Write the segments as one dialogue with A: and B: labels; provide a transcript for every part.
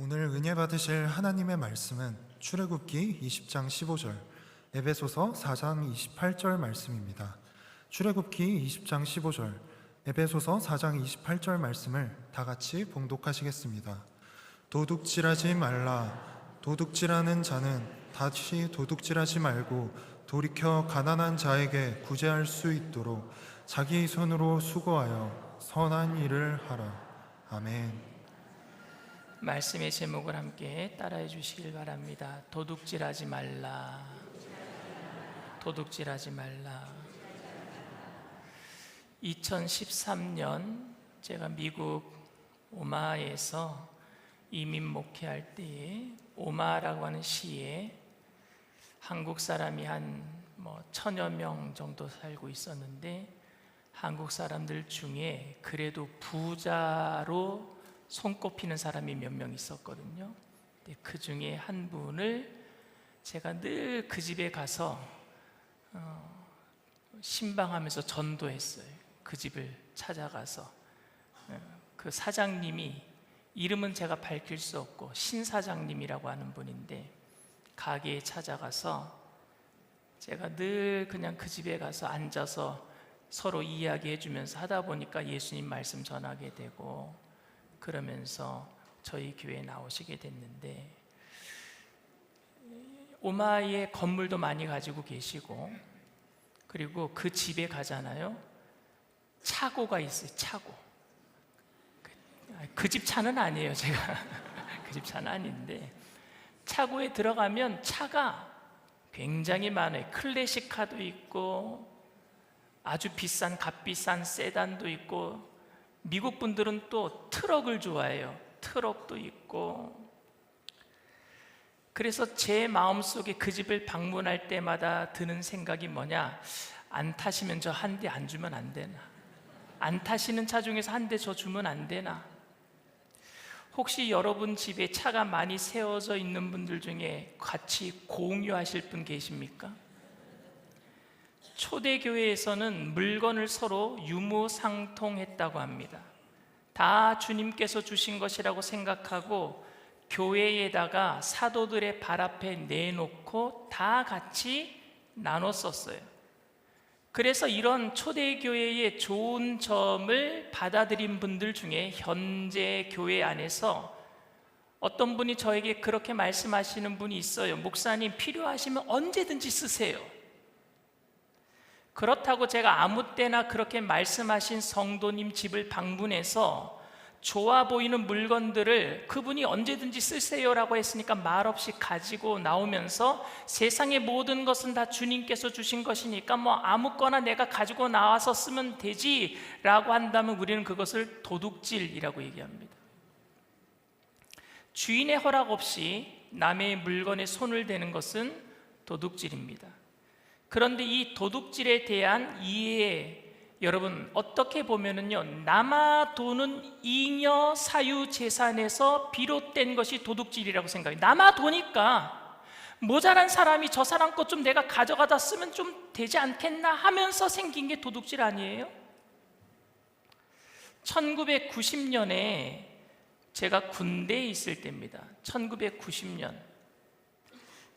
A: 오늘 은혜 받으실 하나님의 말씀은 출애굽기 20장 15절, 에베소서 4장 28절 말씀입니다. 출애굽기 20장 15절, 에베소서 4장 28절 말씀을 다 같이 봉독하시겠습니다. 도둑질하지 말라. 도둑질하는 자는 다시 도둑질하지 말고 돌이켜 가난한 자에게 구제할 수 있도록 자기 손으로 수고하여 선한 일을 하라. 아멘.
B: 말씀의 제목을 함께 따라해 주시길 바랍니다. 도둑질하지 말라. 도둑질하지 말라. 2013년 제가 미국 오마하에서 이민 목회할 때에 오마하라고 하는 시에 한국 사람이 한 1000여 명 정도 살고 있었는데, 한국 사람들 중에 그래도 부자로 손꼽히는 사람이 몇 명 있었거든요. 그 중에 한 분을 제가 늘 그 집에 가서 신방하면서 전도했어요. 그 집을 찾아가서 그 사장님이, 이름은 제가 밝힐 수 없고 신 사장님이라고 하는 분인데, 가게에 찾아가서 제가 늘 그냥 그 집에 가서 앉아서 서로 이야기해 주면서 하다 보니까 예수님 말씀 전하게 되고, 그러면서 저희 교회에 나오시게 됐는데, 오마하에 건물도 많이 가지고 계시고, 그리고 그 집에 가잖아요. 차고가 있어요. 차고. 그 집 차는 아니에요, 제가. 그 집 차는 아닌데, 차고에 들어가면 차가 굉장히 많아요. 클래식카도 있고 아주 비싼 값비싼 세단도 있고, 미국 분들은 또 트럭을 좋아해요. 트럭도 있고. 그래서 제 마음속에 그 집을 방문할 때마다 드는 생각이 뭐냐, 안 타시면 저 한 대 안 주면 안 되나, 안 타시는 차 중에서 한 대 저 주면 안 되나. 혹시 여러분 집에 차가 많이 세워져 있는 분들 중에 같이 공유하실 분 계십니까? 초대교회에서는 물건을 서로 유무상통했다고 합니다. 다 주님께서 주신 것이라고 생각하고 교회에다가 사도들의 발 앞에 내놓고 다 같이 나눴었어요. 그래서 이런 초대교회의 좋은 점을 받아들인 분들 중에 현재 교회 안에서 어떤 분이 저에게 그렇게 말씀하시는 분이 있어요. 목사님, 필요하시면 언제든지 쓰세요. 그렇다고 제가 아무 때나 그렇게 말씀하신 성도님 집을 방문해서 좋아 보이는 물건들을 그분이 언제든지 쓰세요라고 했으니까 말없이 가지고 나오면서, 세상의 모든 것은 다 주님께서 주신 것이니까 아무거나 내가 가지고 나와서 쓰면 되지 라고 한다면 우리는 그것을 도둑질이라고 얘기합니다. 주인의 허락 없이 남의 물건에 손을 대는 것은 도둑질입니다. 그런데 이 도둑질에 대한 이해, 여러분 어떻게 보면은요, 남아도는 잉여 사유 재산에서 비롯된 것이 도둑질이라고 생각해요. 남아도니까 모자란 사람이 저 사람 것 좀 내가 가져가다 쓰면 좀 되지 않겠나 하면서 생긴 게 도둑질 아니에요? 1990년에 제가 군대에 있을 때입니다. 1990년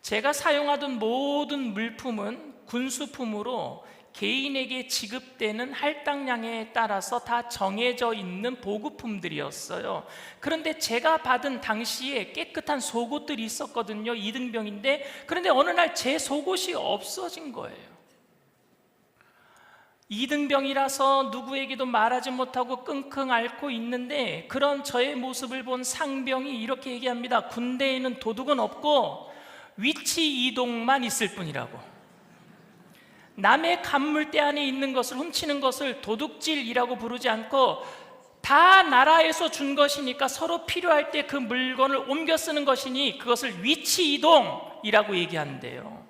B: 제가 사용하던 모든 물품은 군수품으로 개인에게 지급되는 할당량에 따라서 다 정해져 있는 보급품들이었어요. 그런데 제가 받은 당시에 깨끗한 속옷들이 있었거든요. 2등병인데, 그런데 어느 날 제 속옷이 없어진 거예요. 2등병이라서 누구에게도 말하지 못하고 끙끙 앓고 있는데, 그런 저의 모습을 본 상병이 이렇게 얘기합니다. 군대에는 도둑은 없고 위치 이동만 있을 뿐이라고. 남의 간물대 안에 있는 것을 훔치는 것을 도둑질이라고 부르지 않고, 다 나라에서 준 것이니까 서로 필요할 때 그 물건을 옮겨 쓰는 것이니 그것을 위치 이동이라고 얘기한대요.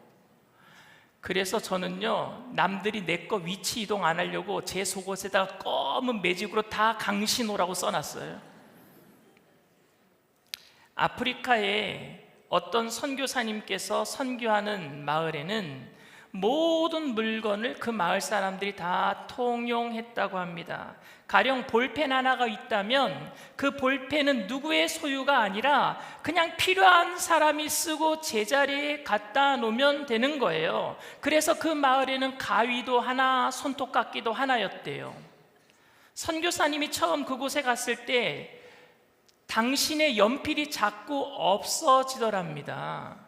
B: 그래서 저는요, 남들이 내 거 위치 이동 안 하려고 제 속옷에다가 검은 매직으로 다 강신호라고 써놨어요. 아프리카에 어떤 선교사님께서 선교하는 마을에는 모든 물건을 그 마을 사람들이 다 통용했다고 합니다. 가령 볼펜 하나가 있다면 그 볼펜은 누구의 소유가 아니라 그냥 필요한 사람이 쓰고 제자리에 갖다 놓으면 되는 거예요. 그래서 그 마을에는 가위도 하나, 손톱깎이도 하나였대요. 선교사님이 처음 그곳에 갔을 때 당신의 연필이 자꾸 없어지더랍니다.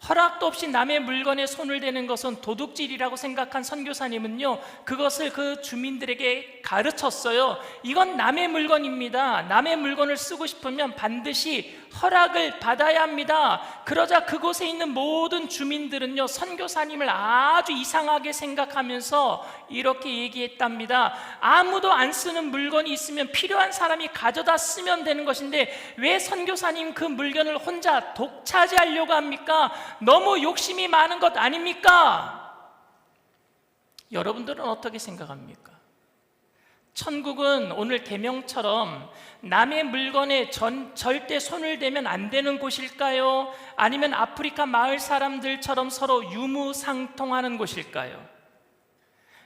B: 허락도 없이 남의 물건에 손을 대는 것은 도둑질이라고 생각한 선교사님은요, 그것을 그 주민들에게 가르쳤어요. 이건 남의 물건입니다. 남의 물건을 쓰고 싶으면 반드시 허락을 받아야 합니다. 그러자 그곳에 있는 모든 주민들은요, 선교사님을 아주 이상하게 생각하면서 이렇게 얘기했답니다. 아무도 안 쓰는 물건이 있으면 필요한 사람이 가져다 쓰면 되는 것인데 왜 선교사님 그 물건을 혼자 독차지하려고 합니까? 너무 욕심이 많은 것 아닙니까? 여러분들은 어떻게 생각합니까? 천국은 오늘 계명처럼 남의 물건에 절대 손을 대면 안 되는 곳일까요? 아니면 아프리카 마을 사람들처럼 서로 유무상통하는 곳일까요?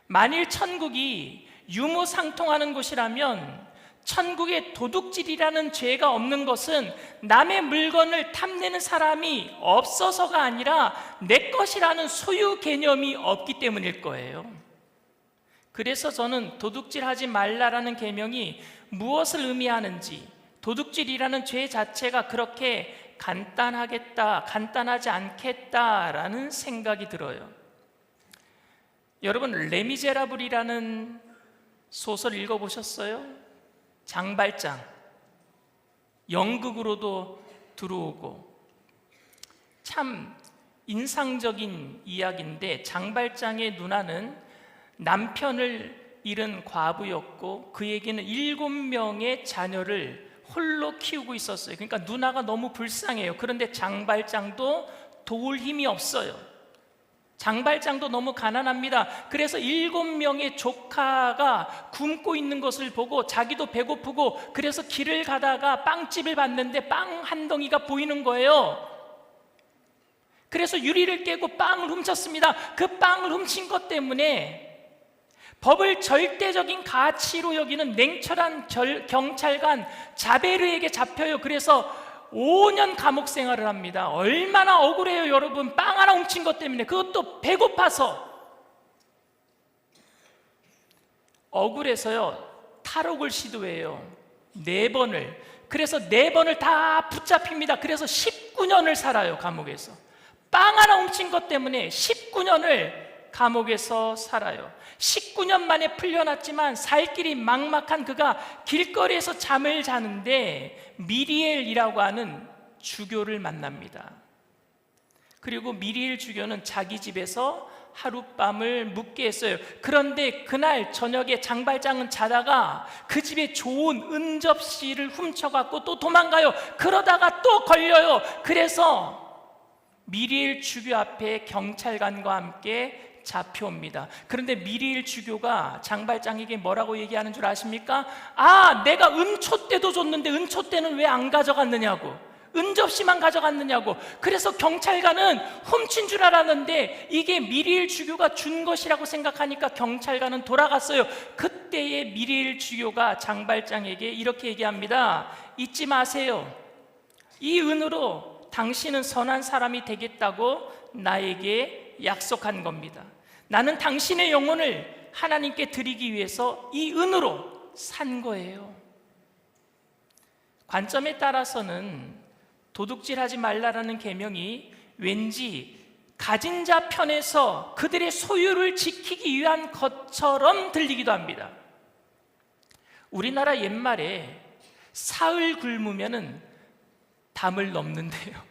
B: 만일 천국이 유무상통하는 곳이라면 천국에 도둑질이라는 죄가 없는 것은 남의 물건을 탐내는 사람이 없어서가 아니라 내 것이라는 소유 개념이 없기 때문일 거예요. 그래서 저는 도둑질하지 말라라는 계명이 무엇을 의미하는지, 도둑질이라는 죄 자체가 그렇게 간단하지 않겠다라는 생각이 들어요. 여러분, 레미제라블이라는 소설 읽어보셨어요? 장발장, 연극으로도 들어오고 참 인상적인 이야기인데, 장발장의 누나는 남편을 잃은 과부였고 그에게는 7명의 자녀를 홀로 키우고 있었어요. 그러니까 누나가 너무 불쌍해요. 그런데 장발장도 도울 힘이 없어요. 장발장도 너무 가난합니다. 그래서 7명의 조카가 굶고 있는 것을 보고 자기도 배고프고, 그래서 길을 가다가 빵집을 봤는데 빵 한 덩이가 보이는 거예요. 그래서 유리를 깨고 빵을 훔쳤습니다. 그 빵을 훔친 것 때문에 법을 절대적인 가치로 여기는 냉철한 경찰관 자베르에게 잡혀요. 그래서 5년 감옥 생활을 합니다. 얼마나 억울해요, 여러분. 빵 하나 훔친 것 때문에, 그것도 배고파서. 억울해서요, 탈옥을 시도해요. 4번을. 그래서 4번을 다 붙잡힙니다. 그래서 19년을 살아요, 감옥에서. 빵 하나 훔친 것 때문에 19년을 감옥에서 살아요. 19년 만에 풀려났지만 살 길이 막막한 그가 길거리에서 잠을 자는데 미리엘이라고 하는 주교를 만납니다. 그리고 미리엘 주교는 자기 집에서 하룻밤을 묵게 했어요. 그런데 그날 저녁에 장발장은 자다가 그 집에 좋은 은접시를 훔쳐갖고 또 도망가요. 그러다가 또 걸려요. 그래서 미리엘 주교 앞에 경찰관과 함께 잡혀옵니다. 그런데 미리엘 주교가 장발장에게 뭐라고 얘기하는 줄 아십니까? 아, 내가 은촛대도 줬는데 은촛대는 왜 안 가져갔느냐고, 은접시만 가져갔느냐고. 그래서 경찰관은 훔친 줄 알았는데 이게 미리엘 주교가 준 것이라고 생각하니까 경찰관은 돌아갔어요. 그때의 미리엘 주교가 장발장에게 이렇게 얘기합니다. 잊지 마세요. 이 은으로 당신은 선한 사람이 되겠다고 나에게 약속한 겁니다. 나는 당신의 영혼을 하나님께 드리기 위해서 이 은으로 산 거예요. 관점에 따라서는 도둑질하지 말라라는 계명이 왠지 가진 자 편에서 그들의 소유를 지키기 위한 것처럼 들리기도 합니다. 우리나라 옛말에 사흘 굶으면은 담을 넘는데요,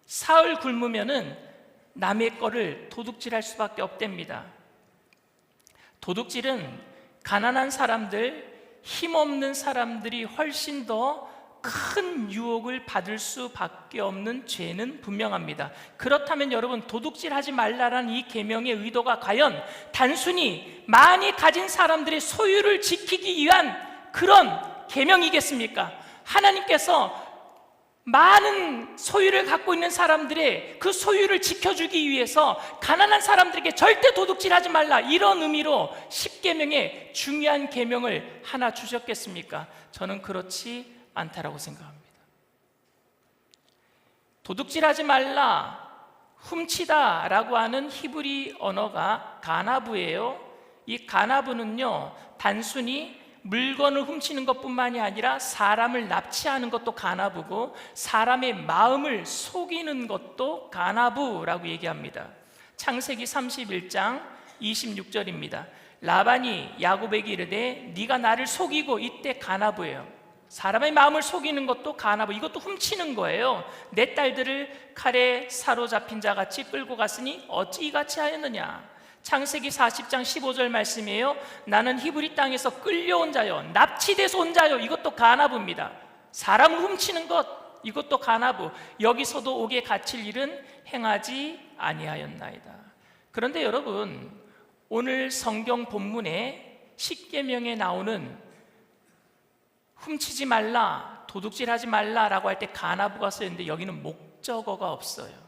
B: 사흘 굶으면은 남의 거를 도둑질할 수밖에 없답니다. 도둑질은 가난한 사람들, 힘없는 사람들이 훨씬 더 큰 유혹을 받을 수밖에 없는 죄는 분명합니다. 그렇다면 여러분, 도둑질하지 말라라는 이 계명의 의도가 과연 단순히 많이 가진 사람들의 소유를 지키기 위한 그런 계명이겠습니까? 하나님께서 많은 소유를 갖고 있는 사람들의 그 소유를 지켜주기 위해서 가난한 사람들에게 절대 도둑질하지 말라, 이런 의미로 10계명의 중요한 계명을 하나 주셨겠습니까? 저는 그렇지 않다라고 생각합니다. 도둑질하지 말라, 훔치다 라고 하는 히브리 언어가 가나브예요. 이 가나브는요, 단순히 물건을 훔치는 것뿐만이 아니라 사람을 납치하는 것도 가나브고 사람의 마음을 속이는 것도 가나브라고 얘기합니다. 창세기 31장 26절입니다. 라반이 야곱에게 이르되 네가 나를 속이고, 이때 가나브예요. 사람의 마음을 속이는 것도 가나브, 이것도 훔치는 거예요. 내 딸들을 칼에 사로잡힌 자같이 끌고 갔으니 어찌 이같이 하였느냐. 창세기 40장 15절 말씀이에요. 나는 히브리 땅에서 끌려온 자요, 납치돼서 온 자요, 이것도 가나브입니다. 사람을 훔치는 것, 이것도 가나브. 여기서도 옥에 갇힐 일은 행하지 아니하였나이다. 그런데 여러분, 오늘 성경 본문에 10계명에 나오는 훔치지 말라, 도둑질하지 말라라고 할 때 가나브가 쓰였는데 여기는 목적어가 없어요.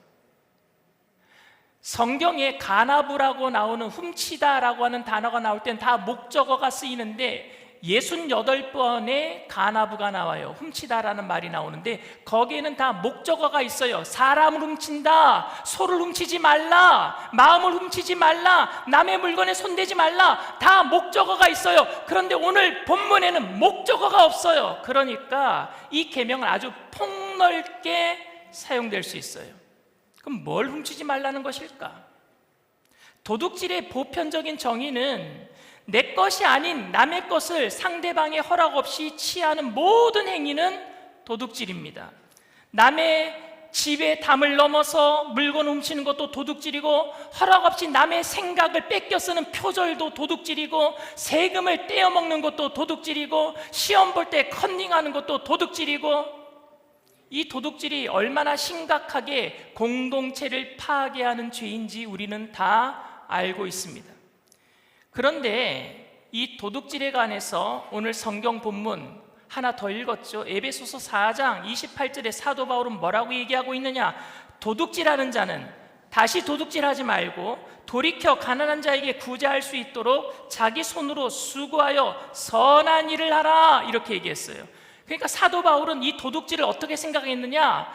B: 성경에 가나브라고 나오는 훔치다라고 하는 단어가 나올 땐 다 목적어가 쓰이는데 68번의 가나브가 나와요. 훔치다라는 말이 나오는데 거기에는 다 목적어가 있어요. 사람을 훔친다, 소를 훔치지 말라, 마음을 훔치지 말라, 남의 물건에 손대지 말라, 다 목적어가 있어요. 그런데 오늘 본문에는 목적어가 없어요. 그러니까 이 계명은 아주 폭넓게 사용될 수 있어요. 그럼 뭘 훔치지 말라는 것일까? 도둑질의 보편적인 정의는 내 것이 아닌 남의 것을 상대방의 허락 없이 취하는 모든 행위는 도둑질입니다. 남의 집의 담을 넘어서 물건 훔치는 것도 도둑질이고, 허락 없이 남의 생각을 뺏겨 쓰는 표절도 도둑질이고, 세금을 떼어먹는 것도 도둑질이고, 시험 볼 때 컨닝하는 것도 도둑질이고, 이 도둑질이 얼마나 심각하게 공동체를 파괴하는 죄인지 우리는 다 알고 있습니다. 그런데 이 도둑질에 관해서 오늘 성경 본문 하나 더 읽었죠. 에베소서 4장 28절에 사도 바울은 뭐라고 얘기하고 있느냐? 도둑질하는 자는 다시 도둑질하지 말고 돌이켜 가난한 자에게 구제할 수 있도록 자기 손으로 수고하여 선한 일을 하라, 이렇게 얘기했어요. 그러니까 사도 바울은 이 도둑질을 어떻게 생각했느냐?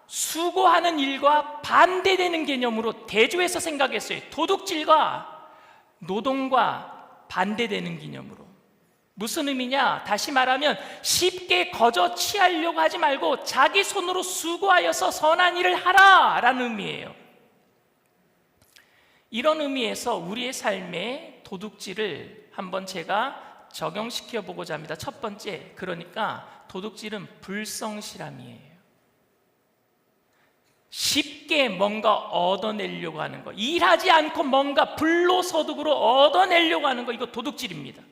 B: 수고하는 일과 반대되는 개념으로 대조해서 생각했어요. 도둑질과 노동과 반대되는 개념으로. 무슨 의미냐? 다시 말하면 쉽게 거저 취하려고 하지 말고 자기 손으로 수고하여서 선한 일을 하라 라는 의미예요. 이런 의미에서 우리의 삶에 도둑질을 한번 제가 적용시켜 보고자 합니다. 첫 번째, 그러니까 도둑질은 불성실함이에요. 쉽게 뭔가 얻어내려고 하는 거, 일하지 않고 뭔가 불로소득으로 얻어내려고 하는 거, 이거 도둑질입니다.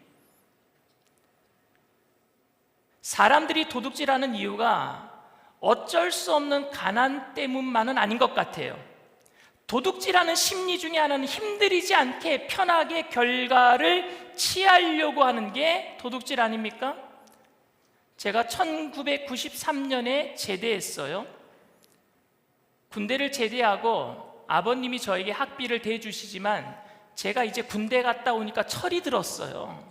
B: 사람들이 도둑질하는 이유가 어쩔 수 없는 가난 때문만은 아닌 것 같아요. 도둑질하는 심리 중에 하나는 힘들이지 않게 편하게 결과를 취하려고 하는 게 도둑질 아닙니까? 제가 1993년에 제대했어요. 군대를 제대하고 아버님이 저에게 학비를 대주시지만 제가 이제 군대 갔다 오니까 철이 들었어요.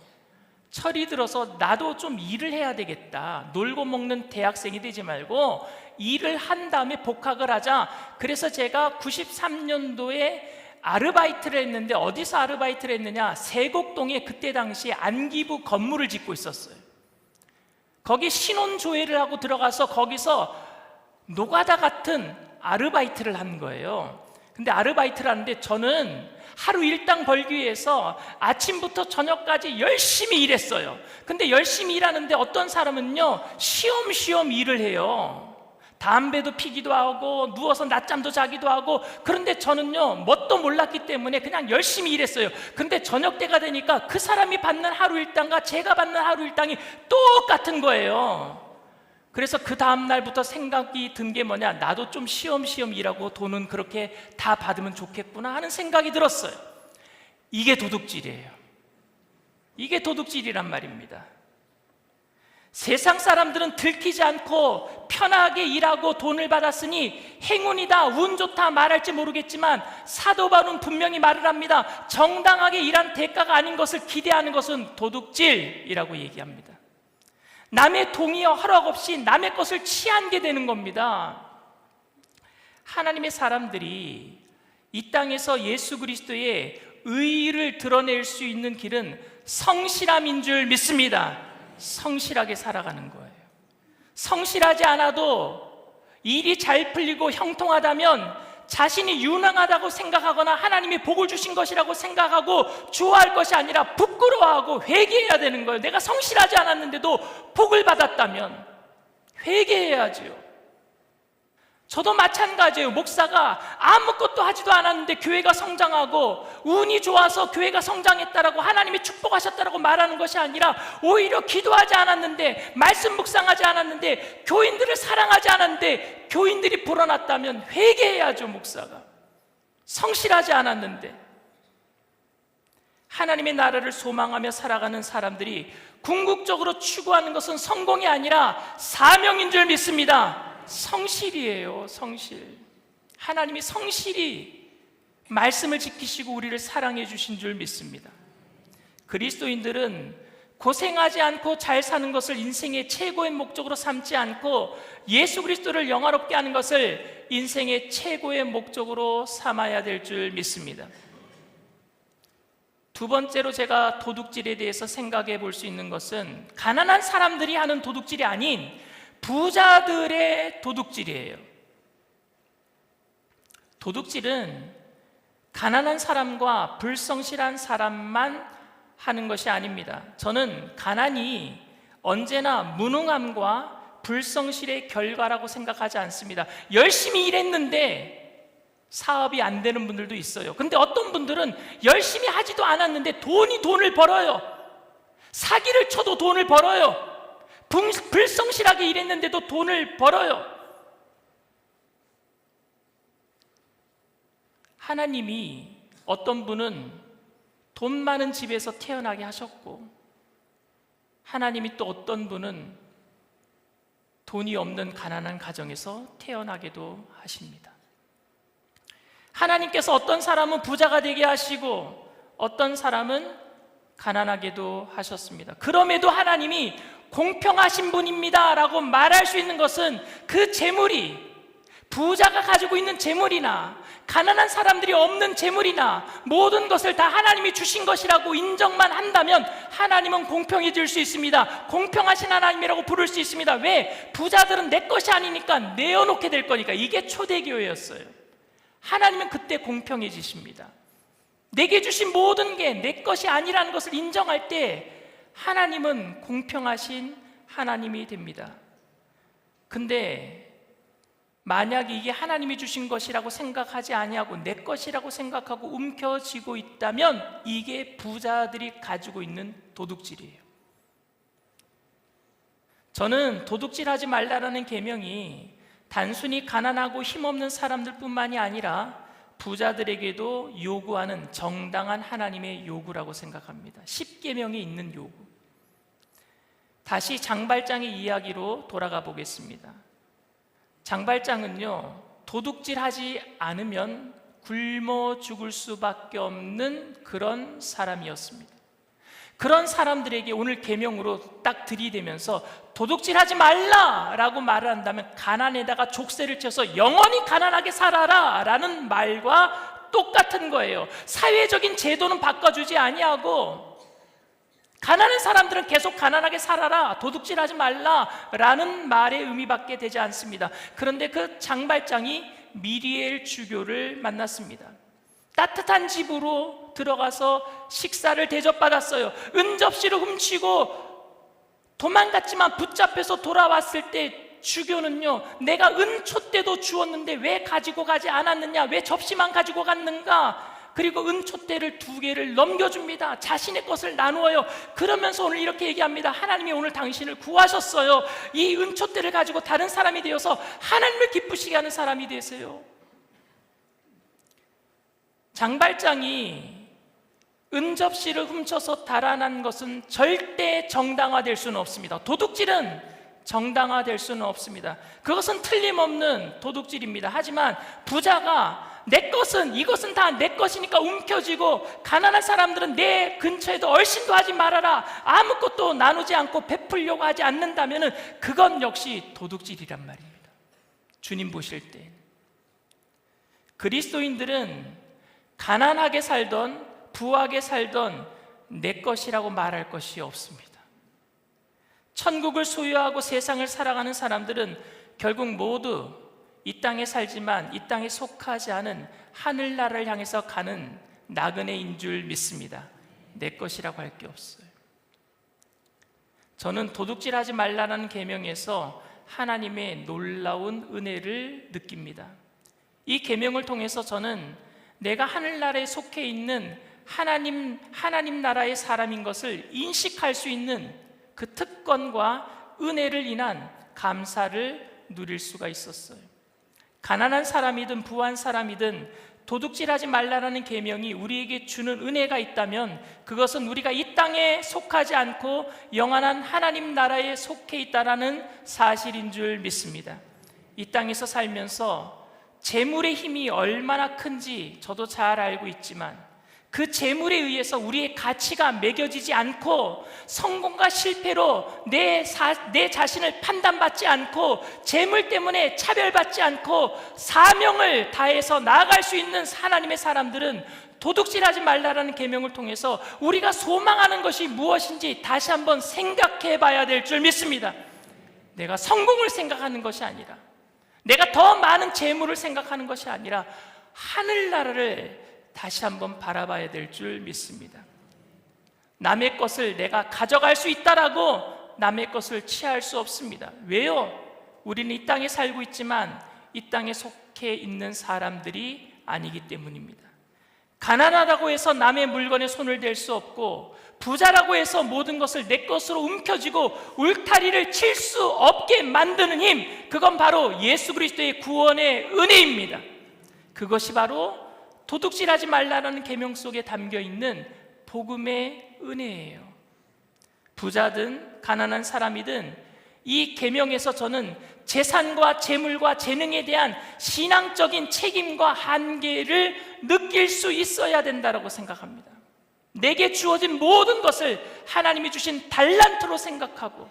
B: 철이 들어서 나도 좀 일을 해야 되겠다. 놀고 먹는 대학생이 되지 말고 일을 한 다음에 복학을 하자. 그래서 제가 93년도에 아르바이트를 했는데, 어디서 아르바이트를 했느냐? 세곡동에 그때 당시 안기부 건물을 짓고 있었어요. 거기 신혼조회를 하고 들어가서 거기서 노가다 같은 아르바이트를 한 거예요. 근데 아르바이트를 하는데 저는 하루 일당 벌기 위해서 아침부터 저녁까지 열심히 일했어요. 근데 열심히 일하는데 어떤 사람은요, 쉬엄쉬엄 일을 해요. 담배도 피기도 하고 누워서 낮잠도 자기도 하고. 그런데 저는요, 뭣도 몰랐기 때문에 그냥 열심히 일했어요. 근데 저녁 때가 되니까 그 사람이 받는 하루 일당과 제가 받는 하루 일당이 똑같은 거예요. 그래서 그 다음 날부터 생각이 든 게 뭐냐? 나도 좀 쉬엄쉬엄 일하고 돈은 그렇게 다 받으면 좋겠구나 하는 생각이 들었어요. 이게 도둑질이에요. 이게 도둑질이란 말입니다. 세상 사람들은 들키지 않고 편하게 일하고 돈을 받았으니 행운이다, 운 좋다 말할지 모르겠지만 사도 바울은 분명히 말을 합니다. 정당하게 일한 대가가 아닌 것을 기대하는 것은 도둑질이라고 얘기합니다. 남의 동의와 허락 없이 남의 것을 취하게 되는 겁니다. 하나님의 사람들이 이 땅에서 예수 그리스도의 의의를 드러낼 수 있는 길은 성실함인 줄 믿습니다. 성실하게 살아가는 거예요. 성실하지 않아도 일이 잘 풀리고 형통하다면 자신이 유능하다고 생각하거나 하나님이 복을 주신 것이라고 생각하고 좋아할 것이 아니라 부끄러워하고 회개해야 되는 거예요. 내가 성실하지 않았는데도 복을 받았다면 회개해야지요. 저도 마찬가지예요. 목사가 아무것도 하지도 않았는데 교회가 성장하고 운이 좋아서 교회가 성장했다라고 하나님이 축복하셨다라고 말하는 것이 아니라 오히려 기도하지 않았는데, 말씀 묵상하지 않았는데, 교인들을 사랑하지 않았는데 교인들이 불어났다면 회개해야죠. 목사가 성실하지 않았는데. 하나님의 나라를 소망하며 살아가는 사람들이 궁극적으로 추구하는 것은 성공이 아니라 사명인 줄 믿습니다. 성실이에요. 성실. 하나님이 성실히 말씀을 지키시고 우리를 사랑해 주신 줄 믿습니다. 그리스도인들은 고생하지 않고 잘 사는 것을 인생의 최고의 목적으로 삼지 않고 예수 그리스도를 영화롭게 하는 것을 인생의 최고의 목적으로 삼아야 될 줄 믿습니다. 두 번째로 제가 도둑질에 대해서 생각해 볼 수 있는 것은 가난한 사람들이 하는 도둑질이 아닌 부자들의 도둑질이에요. 도둑질은 가난한 사람과 불성실한 사람만 하는 것이 아닙니다. 저는 가난이 언제나 무능함과 불성실의 결과라고 생각하지 않습니다. 열심히 일했는데 사업이 안 되는 분들도 있어요. 근데 어떤 분들은 열심히 하지도 않았는데 돈을 벌어요. 사기를 쳐도 돈을 벌어요. 불성실하게 일했는데도 돈을 벌어요. 하나님이 어떤 분은 돈 많은 집에서 태어나게 하셨고, 하나님이 또 어떤 분은 돈이 없는 가난한 가정에서 태어나게도 하십니다. 하나님께서 어떤 사람은 부자가 되게 하시고 어떤 사람은 가난하게도 하셨습니다. 그럼에도 하나님이 공평하신 분입니다 라고 말할 수 있는 것은 그 재물이 부자가 가지고 있는 재물이나 가난한 사람들이 없는 재물이나 모든 것을 다 하나님이 주신 것이라고 인정만 한다면 하나님은 공평해질 수 있습니다. 공평하신 하나님이라고 부를 수 있습니다. 왜? 부자들은 내 것이 아니니까 내어놓게 될 거니까. 이게 초대교회였어요. 하나님은 그때 공평해지십니다. 내게 주신 모든 게 내 것이 아니라는 것을 인정할 때 하나님은 공평하신 하나님이 됩니다. 근데 만약에 이게 하나님이 주신 것이라고 생각하지 아니하고 내 것이라고 생각하고 움켜쥐고 있다면 이게 부자들이 가지고 있는 도둑질이에요. 저는 도둑질하지 말라라는 계명이 단순히 가난하고 힘없는 사람들뿐만이 아니라 부자들에게도 요구하는 정당한 하나님의 요구라고 생각합니다. 10계명에 있는 요구. 다시 장발장의 이야기로 돌아가 보겠습니다. 장발장은요, 도둑질하지 않으면 굶어 죽을 수밖에 없는 그런 사람이었습니다. 그런 사람들에게 오늘 계명으로 딱 들이대면서 도둑질하지 말라라고 말을 한다면 가난에다가 족쇄를 쳐서 영원히 가난하게 살아라 라는 말과 똑같은 거예요. 사회적인 제도는 바꿔주지 아니하고 가난한 사람들은 계속 가난하게 살아라, 도둑질하지 말라라는 말의 의미밖에 되지 않습니다. 그런데 그 장발장이 미리엘 주교를 만났습니다. 따뜻한 집으로 들어가서 식사를 대접받았어요. 은접시를 훔치고 도망갔지만 붙잡혀서 돌아왔을 때 주교는요, 내가 은촛대도 주었는데 왜 가지고 가지 않았느냐, 왜 접시만 가지고 갔는가, 그리고 은촛대를 2개를 넘겨줍니다. 자신의 것을 나누어요. 그러면서 오늘 이렇게 얘기합니다. 하나님이 오늘 당신을 구하셨어요. 이 은촛대를 가지고 다른 사람이 되어서 하나님을 기쁘시게 하는 사람이 되세요. 장발장이 은접시를 훔쳐서 달아난 것은 절대 정당화될 수는 없습니다. 도둑질은 정당화될 수는 없습니다. 그것은 틀림없는 도둑질입니다. 하지만 부자가 내 것은, 이것은 다 내 것이니까 움켜쥐고 가난한 사람들은 내 근처에도 얼씬도 하지 말아라, 아무것도 나누지 않고 베풀려고 하지 않는다면 그건 역시 도둑질이란 말입니다. 주님 보실 때 그리스도인들은 가난하게 살던 부하게 살던 내 것이라고 말할 것이 없습니다. 천국을 소유하고 세상을 살아가는 사람들은 결국 모두 이 땅에 살지만 이 땅에 속하지 않은 하늘나라를 향해서 가는 나그네인 줄 믿습니다. 내 것이라고 할 게 없어요. 저는 도둑질하지 말라는 계명에서 하나님의 놀라운 은혜를 느낍니다. 이 계명을 통해서 저는 내가 하늘나라에 속해 있는 하나님 나라의 사람인 것을 인식할 수 있는 그 특권과 은혜를 인한 감사를 누릴 수가 있었어요. 가난한 사람이든 부한 사람이든 도둑질하지 말라는 계명이 우리에게 주는 은혜가 있다면 그것은 우리가 이 땅에 속하지 않고 영원한 하나님 나라에 속해 있다는 사실인 줄 믿습니다. 이 땅에서 살면서 재물의 힘이 얼마나 큰지 저도 잘 알고 있지만 그 재물에 의해서 우리의 가치가 매겨지지 않고 성공과 실패로 내 자신을 판단받지 않고 재물 때문에 차별받지 않고 사명을 다해서 나아갈 수 있는 하나님의 사람들은 도둑질하지 말라는 계명을 통해서 우리가 소망하는 것이 무엇인지 다시 한번 생각해 봐야 될 줄 믿습니다. 내가 성공을 생각하는 것이 아니라, 내가 더 많은 재물을 생각하는 것이 아니라 하늘나라를 다시 한번 바라봐야 될 줄 믿습니다. 남의 것을 내가 가져갈 수 있다라고 남의 것을 취할 수 없습니다. 왜요? 우리는 이 땅에 살고 있지만 이 땅에 속해 있는 사람들이 아니기 때문입니다. 가난하다고 해서 남의 물건에 손을 댈 수 없고 부자라고 해서 모든 것을 내 것으로 움켜쥐고 울타리를 칠 수 없게 만드는 힘, 그건 바로 예수 그리스도의 구원의 은혜입니다. 그것이 바로 도둑질하지 말라는 계명 속에 담겨 있는 복음의 은혜예요. 부자든 가난한 사람이든 이 계명에서 저는 재산과 재물과 재능에 대한 신앙적인 책임과 한계를 느낄 수 있어야 된다고 생각합니다. 내게 주어진 모든 것을 하나님이 주신 달란트로 생각하고,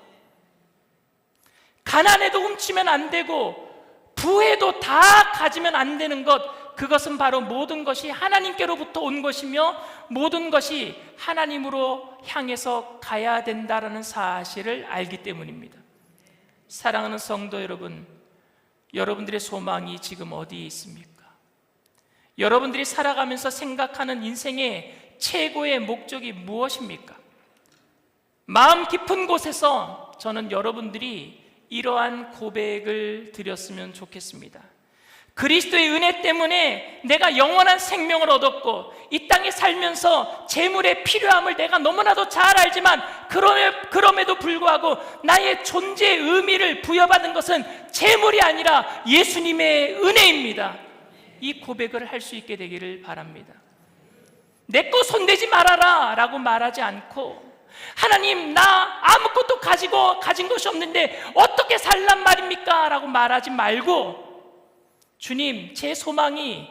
B: 가난해도 훔치면 안 되고 부해도 다 가지면 안 되는 것, 그것은 바로 모든 것이 하나님께로부터 온 것이며 모든 것이 하나님으로 향해서 가야 된다는 사실을 알기 때문입니다. 사랑하는 성도 여러분, 여러분들의 소망이 지금 어디에 있습니까? 여러분들이 살아가면서 생각하는 인생의 최고의 목적이 무엇입니까? 마음 깊은 곳에서 저는 여러분들이 이러한 고백을 드렸으면 좋겠습니다. 그리스도의 은혜 때문에 내가 영원한 생명을 얻었고 이 땅에 살면서 재물의 필요함을 내가 너무나도 잘 알지만 그럼에도 불구하고 나의 존재의 의미를 부여받은 것은 재물이 아니라 예수님의 은혜입니다. 이 고백을 할 수 있게 되기를 바랍니다. 내 거 손대지 말아라 라고 말하지 않고, 하나님 나 아무것도 가진 것이 없는데 어떻게 살란 말입니까? 라고 말하지 말고, 주님 제 소망이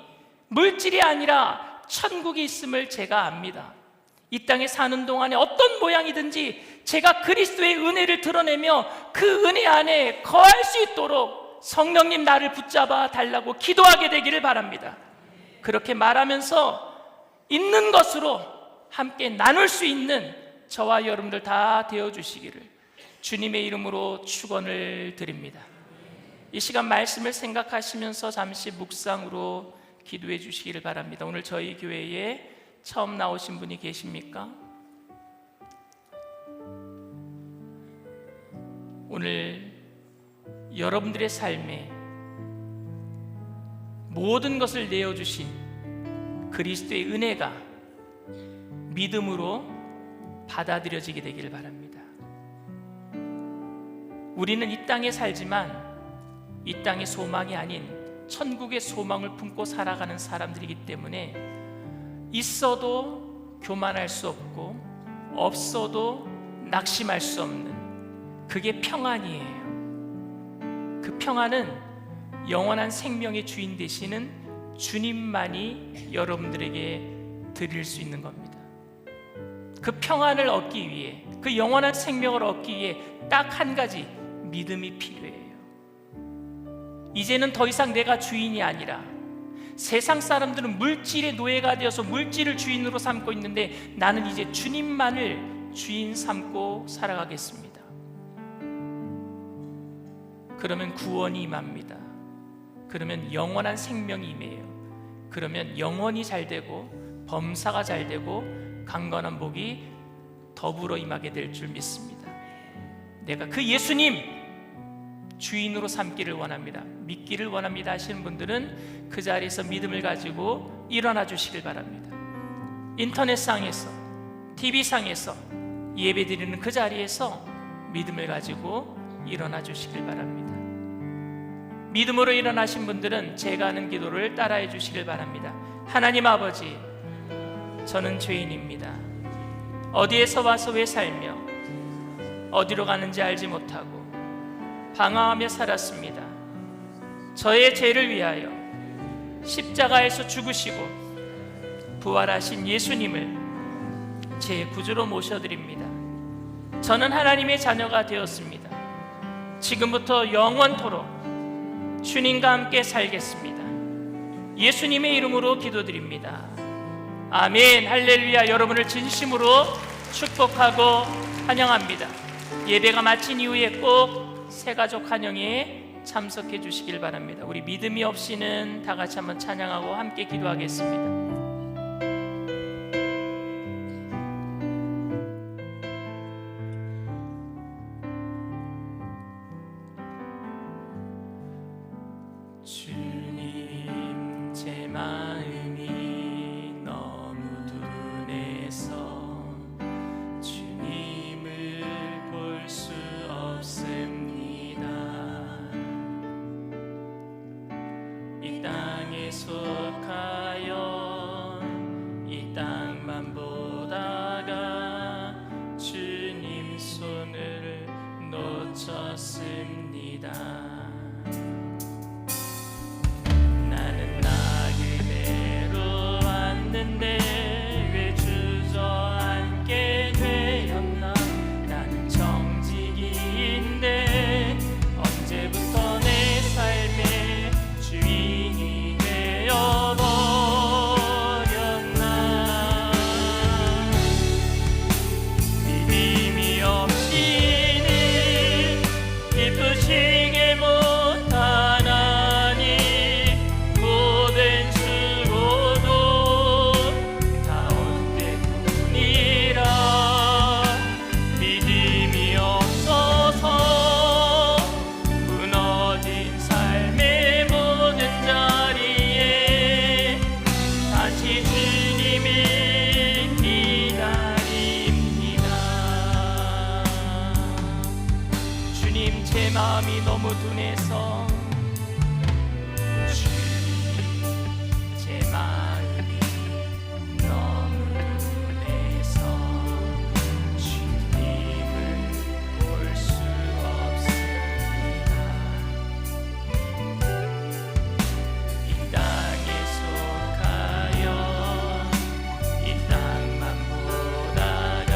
B: 물질이 아니라 천국이 있음을 제가 압니다. 이 땅에 사는 동안에 어떤 모양이든지 제가 그리스도의 은혜를 드러내며 그 은혜 안에 거할 수 있도록 성령님 나를 붙잡아 달라고 기도하게 되기를 바랍니다. 그렇게 말하면서 있는 것으로 함께 나눌 수 있는 저와 여러분들 다 되어주시기를 주님의 이름으로 축원을 드립니다. 이 시간 말씀을 생각하시면서 잠시 묵상으로 기도해 주시기를 바랍니다. 오늘 저희 교회에 처음 나오신 분이 계십니까? 오늘 여러분들의 삶에 모든 것을 내어주신 그리스도의 은혜가 믿음으로 받아들여지게 되기를 바랍니다. 우리는 이 땅에 살지만 이 땅의 소망이 아닌 천국의 소망을 품고 살아가는 사람들이기 때문에 있어도 교만할 수 없고 없어도 낙심할 수 없는 그게 평안이에요. 그 평안은 영원한 생명의 주인 되시는 주님만이 여러분들에게 드릴 수 있는 겁니다. 그 평안을 얻기 위해, 그 영원한 생명을 얻기 위해 딱 한 가지, 믿음이 필요해요. 이제는 더 이상 내가 주인이 아니라 세상 사람들은 물질의 노예가 되어서 물질을 주인으로 삼고 있는데 나는 이제 주님만을 주인 삼고 살아가겠습니다. 그러면 구원이 임합니다. 그러면 영원한 생명이 임해요. 그러면 영혼이 잘 되고 범사가 잘 되고 강건한 복이 더불어 임하게 될 줄 믿습니다. 내가 그 예수님 주인으로 삼기를 원합니다, 믿기를 원합니다 하시는 분들은 그 자리에서 믿음을 가지고 일어나 주시길 바랍니다. 인터넷상에서, TV상에서 예배드리는 그 자리에서 믿음을 가지고 일어나 주시길 바랍니다. 믿음으로 일어나신 분들은 제가 하는 기도를 따라해 주시길 바랍니다. 하나님 아버지, 저는 죄인입니다. 어디에서 와서 왜 살며 어디로 가는지 알지 못하고 방황하며 살았습니다. 저의 죄를 위하여 십자가에서 죽으시고 부활하신 예수님을 제 구주로 모셔드립니다. 저는 하나님의 자녀가 되었습니다. 지금부터 영원토록 주님과 함께 살겠습니다. 예수님의 이름으로 기도드립니다. 아멘. 할렐루야. 여러분을 진심으로 축복하고 환영합니다. 예배가 마친 이후에 꼭 새가족 환영에 참석해 주시길 바랍니다. 우리 믿음이 없이는 다 같이 한번 찬양하고 함께 기도하겠습니다. 주님, 제 마음이 너무 둔해서 주님을 볼 수 없습니다. 이 땅에 속하여 이 땅만 보다가 주님 손을 놓쳤습니다. 나는 나그네로 왔는데 왜 주저앉게 되었나. 나는 정직인데 언제부터 내 삶의 주인이 되어버렸나. 믿음이 없이는 기쁘시게 못하나니 모든 수고도 다 헛되뿐이라. 믿음이 없어서 무너진 삶의 모든 자리에 다시 주님을 기다립니다. 주님, 제 마음이 너무 둔해서 제 마음이 너무 둔해서 주님을 볼 수 없습니다. 이 땅에 속하여 이 땅만 보다가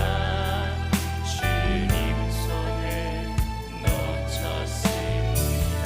B: 주님 손을 놓쳤습니다.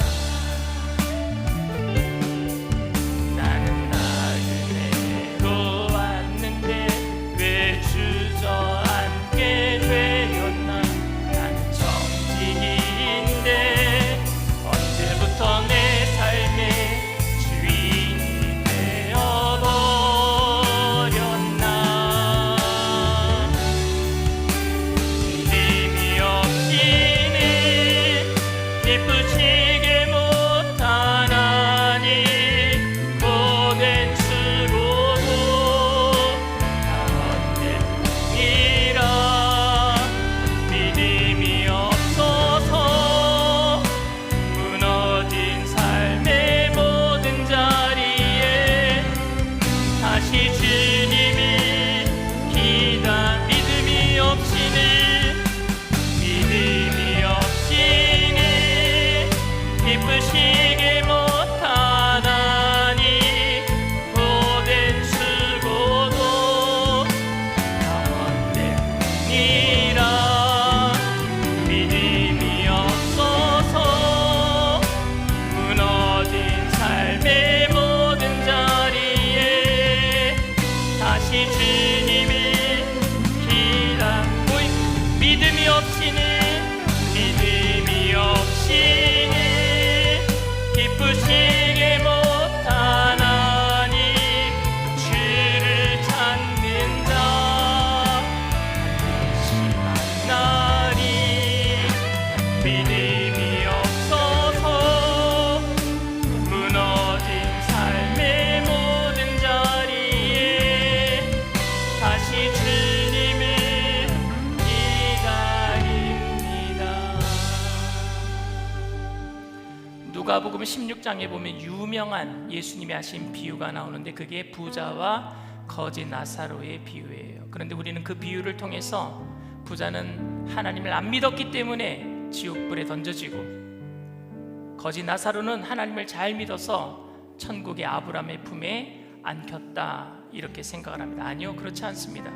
B: 누가복음 16장에 보면 유명한 예수님이 하신 비유가 나오는데 그게 부자와 거지 나사로의 비유예요. 그런데 우리는 그 비유를 통해서 부자는 하나님을 안 믿었기 때문에 지옥불에 던져지고 거지 나사로는 하나님을 잘 믿어서 천국의 아브라함의 품에 안겼다, 이렇게 생각을 합니다. 아니요, 그렇지 않습니다.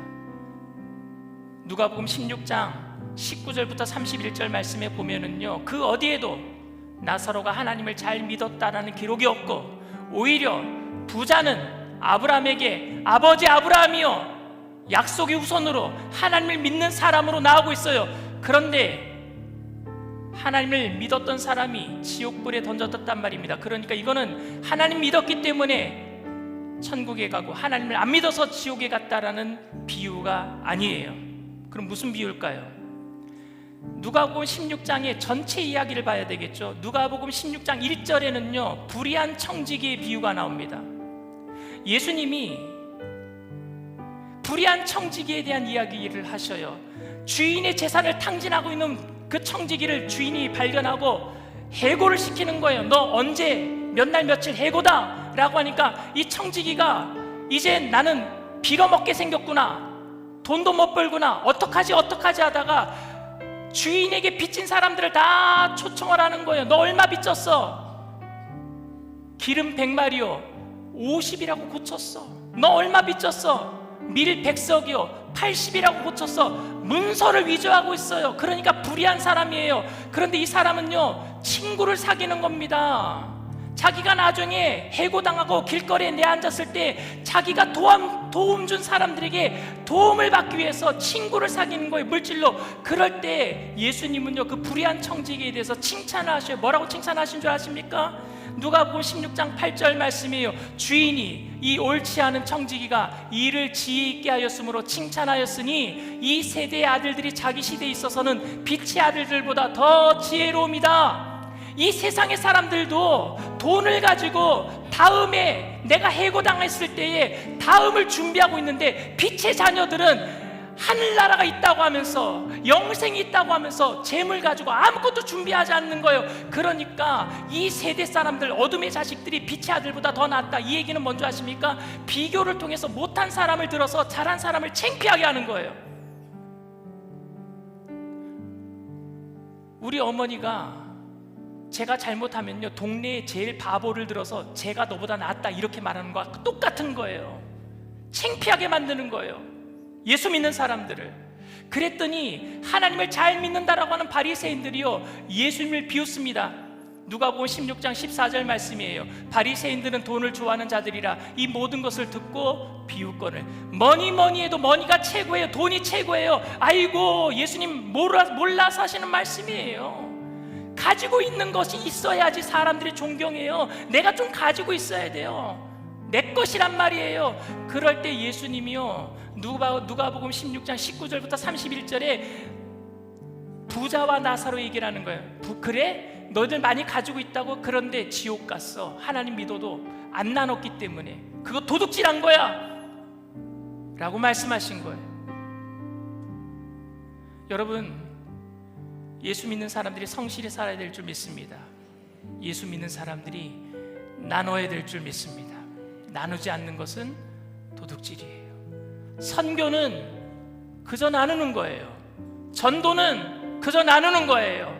B: 누가복음 16장 19절부터 31절 말씀에 보면은요, 그 어디에도 나사로가 하나님을 잘 믿었다라는 기록이 없고, 오히려 부자는 아브라함에게 아버지 아브라함이여, 약속의 후손으로 하나님을 믿는 사람으로 나오고 있어요. 그런데 하나님을 믿었던 사람이 지옥불에 던져졌단 말입니다. 그러니까 이거는 하나님 믿었기 때문에 천국에 가고 하나님을 안 믿어서 지옥에 갔다라는 비유가 아니에요. 그럼 무슨 비유일까요? 누가복음 16장의 전체 이야기를 봐야 되겠죠. 누가복음 16장 1절에는요 불의한 청지기의 비유가 나옵니다. 예수님이 불의한 청지기에 대한 이야기를 하셔요. 주인의 재산을 탕진하고 있는 그 청지기를 주인이 발견하고 해고를 시키는 거예요. 너 언제 몇 날 며칠 해고다 라고 하니까 이 청지기가 이제 나는 빌어먹게 생겼구나, 돈도 못 벌구나, 어떡하지 하다가 주인에게 빚진 사람들을 다 초청을 하는 거예요. 너 얼마 빚졌어? 기름 100마리요 50이라고 고쳤어. 너 얼마 빚졌어? 밀 100석이요 80이라고 고쳤어. 문서를 위조하고 있어요. 그러니까 불의한 사람이에요. 그런데 이 사람은요 친구를 사귀는 겁니다. 자기가 나중에 해고당하고 길거리에 내앉았을 때 자기가 도움 준 사람들에게 도움을 받기 위해서 친구를 사귀는 거예요, 물질로. 그럴 때 예수님은요 그 불의한 청지기에 대해서 칭찬을 하셔요. 뭐라고 칭찬하신 줄 아십니까? 누가복음 16장 8절 말씀이에요. 주인이 이 옳지 않은 청지기가 일을 지혜있게 하였으므로 칭찬하였으니 이 세대의 아들들이 자기 시대에 있어서는 빛의 아들들보다 더 지혜로움이다. 이 세상의 사람들도 돈을 가지고 다음에 내가 해고당했을 때에 다음을 준비하고 있는데, 빛의 자녀들은 하늘나라가 있다고 하면서 영생이 있다고 하면서 재물 가지고 아무것도 준비하지 않는 거예요. 그러니까 이 세대 사람들, 어둠의 자식들이 빛의 아들보다 더 낫다. 이 얘기는 뭔지 아십니까? 비교를 통해서 못한 사람을 들어서 잘한 사람을 창피하게 하는 거예요. 우리 어머니가 제가 잘못하면요 동네에 제일 바보를 들어서 제가 너보다 낫다 이렇게 말하는 거와 똑같은 거예요. 창피하게 만드는 거예요, 예수 믿는 사람들을. 그랬더니 하나님을 잘 믿는다라고 하는 바리새인들이요 예수님을 비웃습니다. 누가복음 16장 14절 말씀이에요. 바리새인들은 돈을 좋아하는 자들이라 이 모든 것을 듣고 비웃거늘. 뭐니 해도 머니가 최고예요. 돈이 최고예요. 아이고, 예수님 몰라서 하시는 말씀이에요. 가지고 있는 것이 있어야지 사람들이 존경해요. 내가 좀 가지고 있어야 돼요. 내 것이란 말이에요. 그럴 때 예수님이요 누가복음 16장 19절부터 31절에 부자와 나사로 얘기를 하는 거예요. 그래? 너희들 많이 가지고 있다고? 그런데 지옥 갔어. 하나님 믿어도 안 나눴기 때문에 그거 도둑질한 거야 라고 말씀하신 거예요. 여러분, 예수 믿는 사람들이 성실히 살아야 될 줄 믿습니다. 예수 믿는 사람들이 나눠야 될 줄 믿습니다. 나누지 않는 것은 도둑질이에요. 선교는 그저 나누는 거예요. 전도는 그저 나누는 거예요.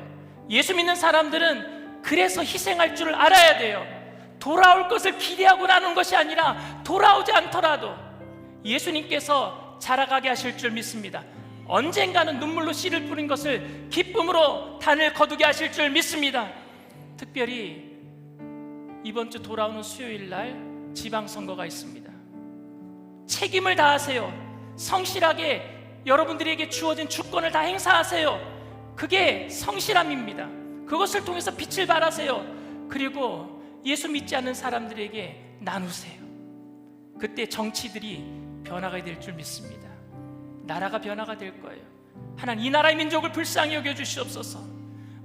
B: 예수 믿는 사람들은 그래서 희생할 줄을 알아야 돼요. 돌아올 것을 기대하고 나누는 것이 아니라 돌아오지 않더라도 예수님께서 자라가게 하실 줄 믿습니다. 언젠가는 눈물로 씨를 뿌린 것을 기쁨으로 단을 거두게 하실 줄 믿습니다. 특별히 이번 주 돌아오는 수요일 날 지방선거가 있습니다. 책임을 다하세요. 성실하게 여러분들에게 주어진 주권을 다 행사하세요. 그게 성실함입니다. 그것을 통해서 빛을 발하세요. 그리고 예수 믿지 않는 사람들에게 나누세요. 그때 정치들이 변화가 될 줄 믿습니다. 나라가 변화가 될 거예요. 하나님, 이 나라의 민족을 불쌍히 여겨주시옵소서.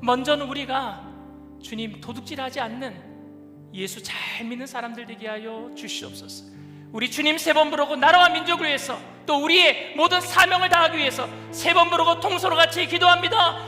B: 먼저는 우리가 주님 도둑질하지 않는 예수 잘 믿는 사람들 되게 하여 주시옵소서. 우리 주님 세 번 부르고 나라와 민족을 위해서 또 우리의 모든 사명을 다하기 위해서 세 번 부르고 통서로 같이 기도합니다.